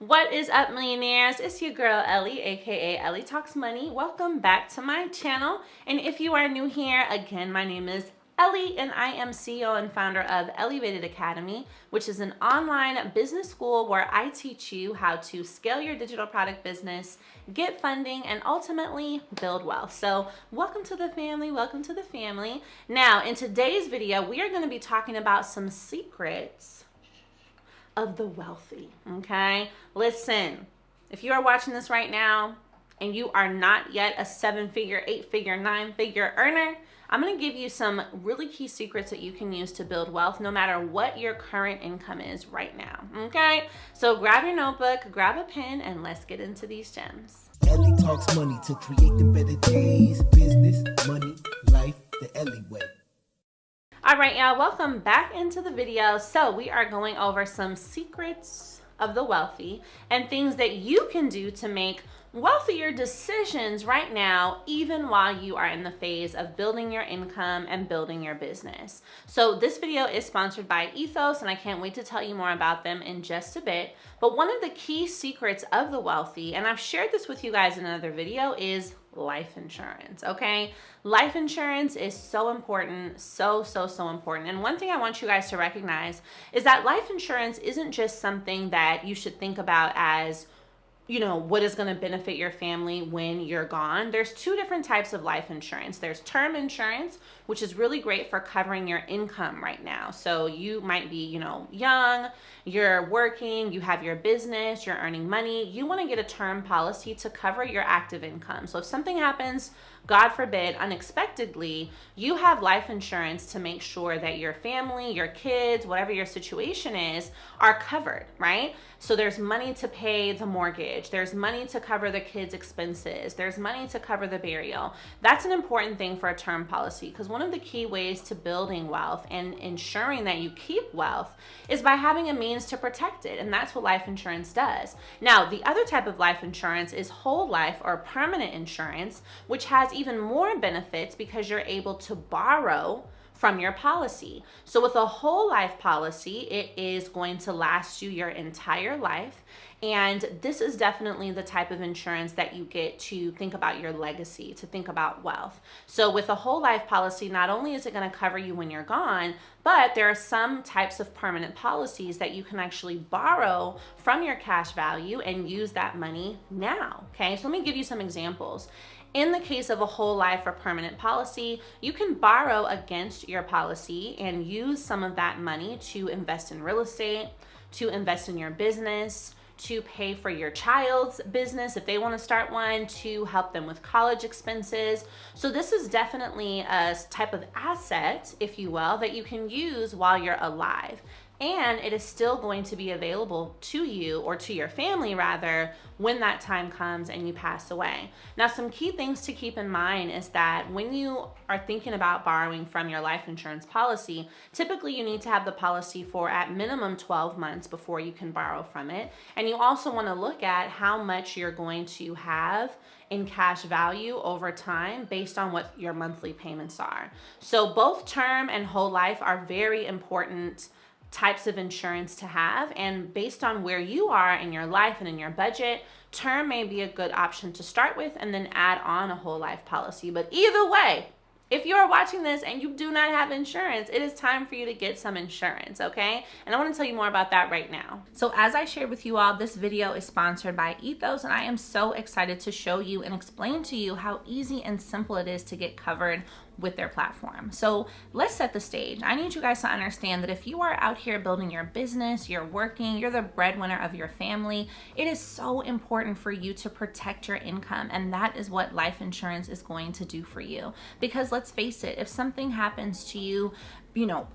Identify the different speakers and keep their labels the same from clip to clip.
Speaker 1: What is up, millionaires? It's your girl Ellie, aka Ellie Talks Money. Welcome back to my channel. And if you are new here, again, my name is Ellie, and I am CEO and founder of Elevated Academy, which is an online business school where I teach you how to scale your digital product business, get funding, and ultimately build wealth. So welcome to the family. Welcome to the family. Now, in today's video, we are going to be talking about some secrets of the wealthy. Okay, listen, if you are watching this right now and you are not yet a 7-figure, 8-figure, 9-figure earner, I'm going to give you some really key secrets that you can use to build wealth no matter what your current income is right now. Okay, so grab your notebook, grab a pen, and let's get into these gems.
Speaker 2: Ellie talks money to create the better days. Business, money, life, the Ellie way.
Speaker 1: All right, y'all, welcome back into the video. So we are going over some secrets of the wealthy and things that you can do to make wealthier decisions right now, even while you are in the phase of building your income and building your business. So this video is sponsored by Ethos, and I can't wait to tell you more about them in just a bit. But one of the key secrets of the wealthy, and I've shared this with you guys in another video, is life insurance. Okay, life insurance is so important, so important. And one thing I want you guys to recognize is that life insurance isn't just something that you should think about as, you know, what is going to benefit your family when you're gone. There's two different types of life insurance. There's term insurance, which is really great for covering your income right now. So you might be, young, you're working, you have your business, you're earning money. You want to get a term policy to cover your active income. So if something happens, God forbid, unexpectedly, you have life insurance to make sure that your family, your kids, whatever your situation is, are covered, right? So there's money to pay the mortgage. There's money to cover the kids' expenses. There's money to cover the burial. That's an important thing for a term policy, because one of the key ways to building wealth and ensuring that you keep wealth is by having a means to protect it. And that's what life insurance does. Now, the other type of life insurance is whole life or permanent insurance, which has even more benefits because you're able to borrow from your policy. So with a whole life policy, it is going to last you your entire life. And this is definitely the type of insurance that you get to think about your legacy, to think about wealth. So with a whole life policy, not only is it going to cover you when you're gone, but there are some types of permanent policies that you can actually borrow from your cash value and use that money now. Okay, so let me give you some examples. In the case of a whole life or permanent policy, you can borrow against your policy and use some of that money to invest in real estate, to invest in your business, to pay for your child's business if they want to start one, to help them with college expenses. So this is definitely a type of asset, if you will, that you can use while you're alive. And it is still going to be available to you, or to your family rather, when that time comes and you pass away. Now, some key things to keep in mind is that when you are thinking about borrowing from your life insurance policy, typically you need to have the policy for at minimum 12 months before you can borrow from it. And you also want to look at how much you're going to have in cash value over time based on what your monthly payments are. So both term and whole life are very important types of insurance to have, and based on where you are in your life and in your budget, term may be a good option to start with and then add on a whole life policy. But either way, if you are watching this and you do not have insurance, it is time for you to get some insurance, okay? And I want to tell you more about that right now. So as I shared with you all, this video is sponsored by Ethos, and I am so excited to show you and explain to you how easy and simple it is to get covered with their platform. So let's set the stage. I need you guys to understand that if you are out here building your business, you're working, you're the breadwinner of your family, it is so important for you to protect your income. And that is what life insurance is going to do for you. Because let's face it, if something happens to you,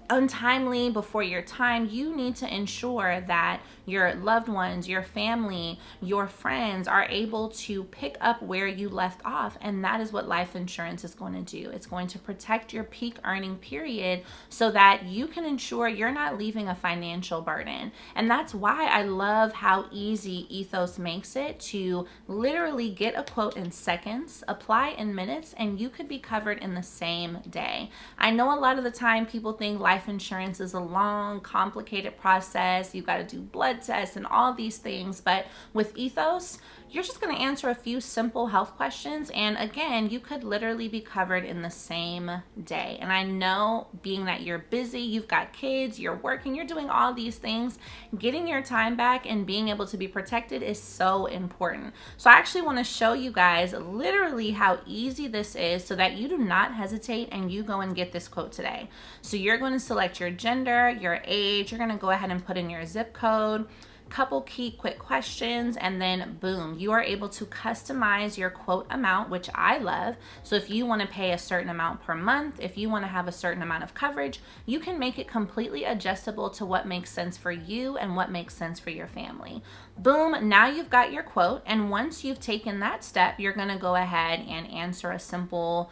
Speaker 1: untimely before your time, you need to ensure that your loved ones, your family, your friends are able to pick up where you left off. And that is what life insurance is going to do. It's going to protect your peak earning period so that you can ensure you're not leaving a financial burden. And that's why I love how easy Ethos makes it to literally get a quote in seconds, apply in minutes, and you could be covered in the same day. I know a lot of the time people people think life insurance is a long, complicated process. You've got to do blood tests and all these things. But with Ethos, you're just going to answer a few simple health questions. And again, you could literally be covered in the same day. And I know, being that you're busy, you've got kids, you're working, you're doing all these things, getting your time back and being able to be protected is so important. So I actually want to show you guys literally how easy this is so that you do not hesitate and you go and get this quote today. So you're going to select your gender, your age, you're going to go ahead and put in your zip code, couple key quick questions, and then boom, you are able to customize your quote amount, which I love. So if you want to pay a certain amount per month, if you want to have a certain amount of coverage, you can make it completely adjustable to what makes sense for you and what makes sense for your family. Boom, now you've got your quote. And once you've taken that step, you're going to go ahead and answer a simple,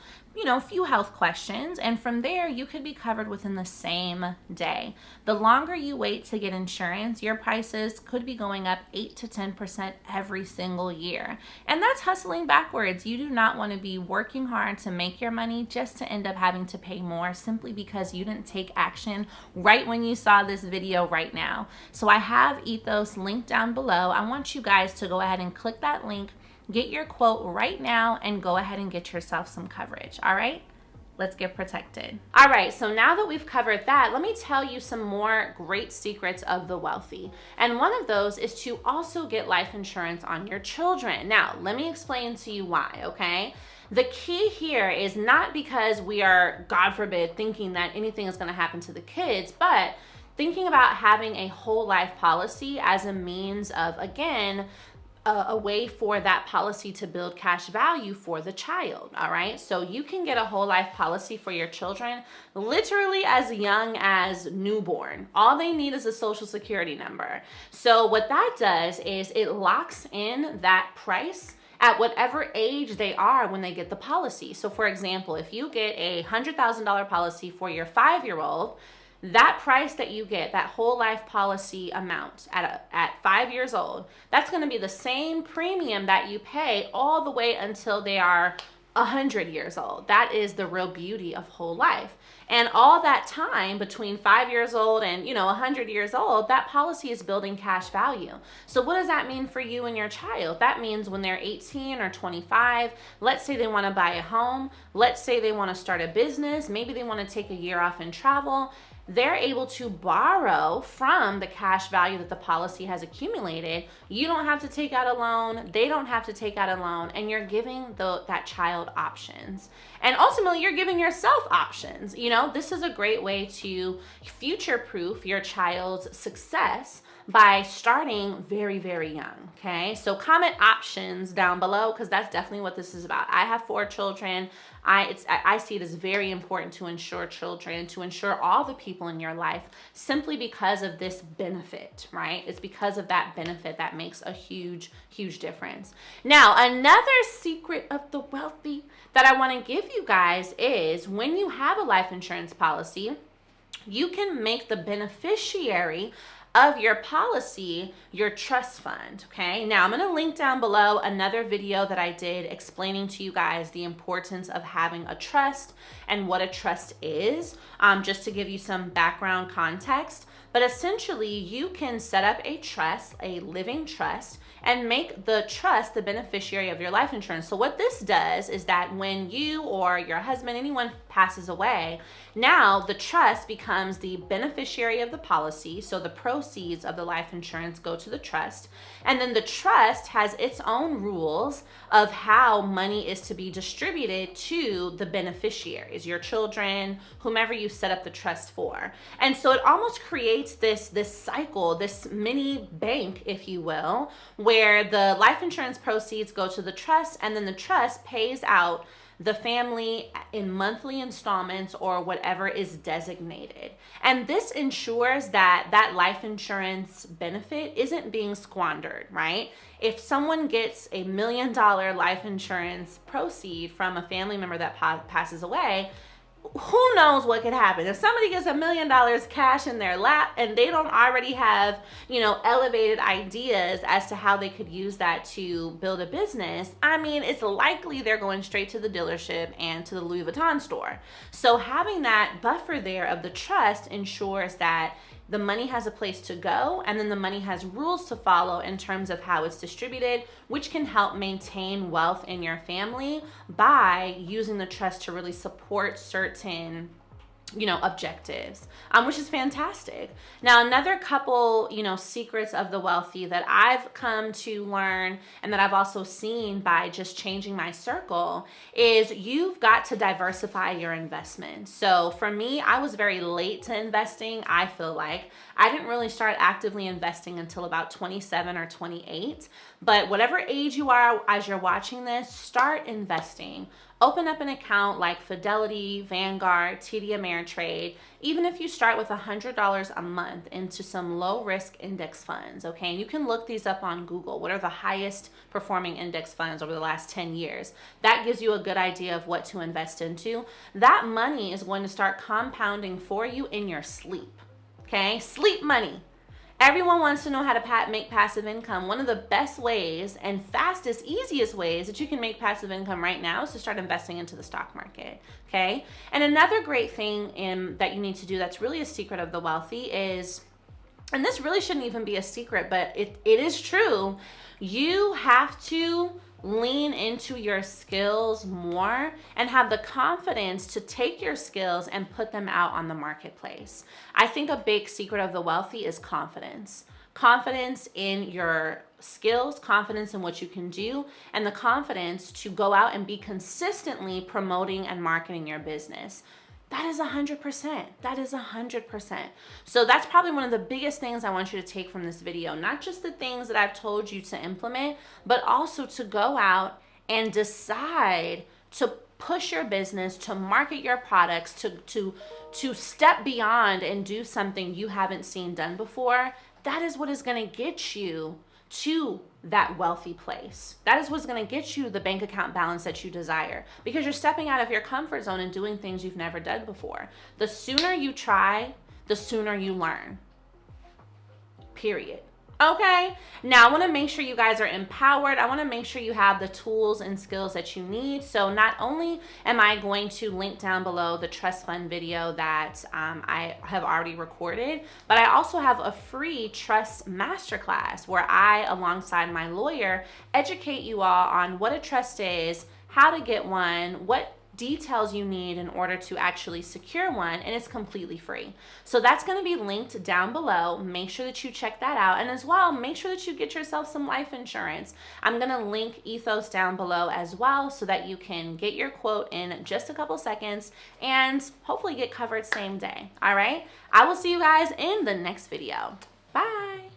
Speaker 1: few health questions. And from there, you could be covered within the same day. The longer you wait to get insurance, your prices could be going up 8 to 10% every single year. And that's hustling backwards. You do not want to be working hard to make your money just to end up having to pay more simply because you didn't take action right when you saw this video right now. So I have Ethos linked down below. I want you guys to go ahead and click that link, get your quote right now, and go ahead and get yourself some coverage. All right, let's get protected. All right, so now that we've covered that, let me tell you some more great secrets of the wealthy. And one of those is to also get life insurance on your children. Now, let me explain to you why, okay? The key here is not because we are, God forbid, thinking that anything is going to happen to the kids, but thinking about having a whole life policy as a means of, again, a way for that policy to build cash value for the child. All right, so you can get a whole life policy for your children literally as young as newborn. All they need is a social security number. So what that does is it locks in that price at whatever age they are when they get the policy. So for example, if you get a $100,000 policy for your 5-year-old, that price that you get, that whole life policy amount at 5 years old, that's going to be the same premium that you pay all the way until they are 100 years old. That is the real beauty of whole life. And all that time between 5 years old and 100 years old, that policy is building cash value. So what does that mean for you and your child? That means when they're 18 or 25, let's say they want to buy a home, let's say they want to start a business, maybe they want to take a year off and travel, they're able to borrow from the cash value that the policy has accumulated. You don't have to take out a loan. They don't have to take out a loan. And you're giving that child options. And ultimately, you're giving yourself options. This is a great way to future-proof your child's success by starting very, very young, okay? So comment options down below because that's definitely what this is about. I have 4 children. I see it as very important to insure children, to insure all the people in your life simply because of this benefit, right? It's because of that benefit that makes a huge, huge difference. Now, another secret of the wealthy that I want to give you guys is when you have a life insurance policy, you can make the beneficiary of your policy your trust fund, okay? Now, I'm going to link down below another video that I did explaining to you guys the importance of having a trust and what a trust is, just to give you some background context. But essentially, you can set up a trust, a living trust, and make the trust the beneficiary of your life insurance. So what this does is that when you or your husband, anyone passes away, now the trust becomes the beneficiary of the policy. So the proceeds of the life insurance go to the trust. And then the trust has its own rules of how money is to be distributed to the beneficiaries, your children, whomever you set up the trust for. And so it almost creates this cycle, this mini bank, if you will, where the life insurance proceeds go to the trust, and then the trust pays out the family in monthly installments or whatever is designated. And this ensures that that life insurance benefit isn't being squandered, right? If someone gets $1 million life insurance proceed from a family member that passes away, who knows what could happen. If somebody gets $1 million cash in their lap and they don't already have, elevated ideas as to how they could use that to build a business, I mean, it's likely they're going straight to the dealership and to the Louis Vuitton store. So having that buffer there of the trust ensures that the money has a place to go, and then the money has rules to follow in terms of how it's distributed, which can help maintain wealth in your family by using the trust to really support certain objectives, which is fantastic. Now, another couple, secrets of the wealthy that I've come to learn and that I've also seen by just changing my circle is you've got to diversify your investments. So for me, I was very late to investing. I feel like I didn't really start actively investing until about 27 or 28, but whatever age you are as you're watching this, start investing. Open up an account like Fidelity, Vanguard, TD Ameritrade, even if you start with $100 a month into some low-risk index funds, okay? And you can look these up on Google. What are the highest performing index funds over the last 10 years? That gives you a good idea of what to invest into. That money is going to start compounding for you in your sleep, okay? Sleep money. Everyone wants to know how to make passive income. One of the best ways and fastest, easiest ways that you can make passive income right now is to start investing into the stock market, okay? And another great thing that you need to do that's really a secret of the wealthy is, and this really shouldn't even be a secret, but it is true, you have to lean into your skills more and have the confidence to take your skills and put them out on the marketplace. I think a big secret of the wealthy is confidence. Confidence in your skills, confidence in what you can do, and the confidence to go out and be consistently promoting and marketing your business. That is 100%. That is 100%. So that's probably one of the biggest things I want you to take from this video. Not just the things that I've told you to implement, but also to go out and decide to push your business, to market your products, to step beyond and do something you haven't seen done before. That is what is going to get you to that wealthy place. That is what's going to get you the bank account balance that you desire, because you're stepping out of your comfort zone and doing things you've never done before. The sooner you try, the sooner you learn. Period. Okay, now I want to make sure you guys are empowered. I want to make sure you have the tools and skills that you need. So not only am I going to link down below the trust fund video that I have already recorded, but I also have a free trust masterclass where I, alongside my lawyer, educate you all on what a trust is, how to get one, what details you need in order to actually secure one, and it's completely free. So that's going to be linked down below. Make sure that you check that out, and as well, make sure that you get yourself some life insurance. I'm going to link Ethos down below as well so that you can get your quote in just a couple seconds and hopefully get covered same day. All right, I will see you guys in the next video. Bye.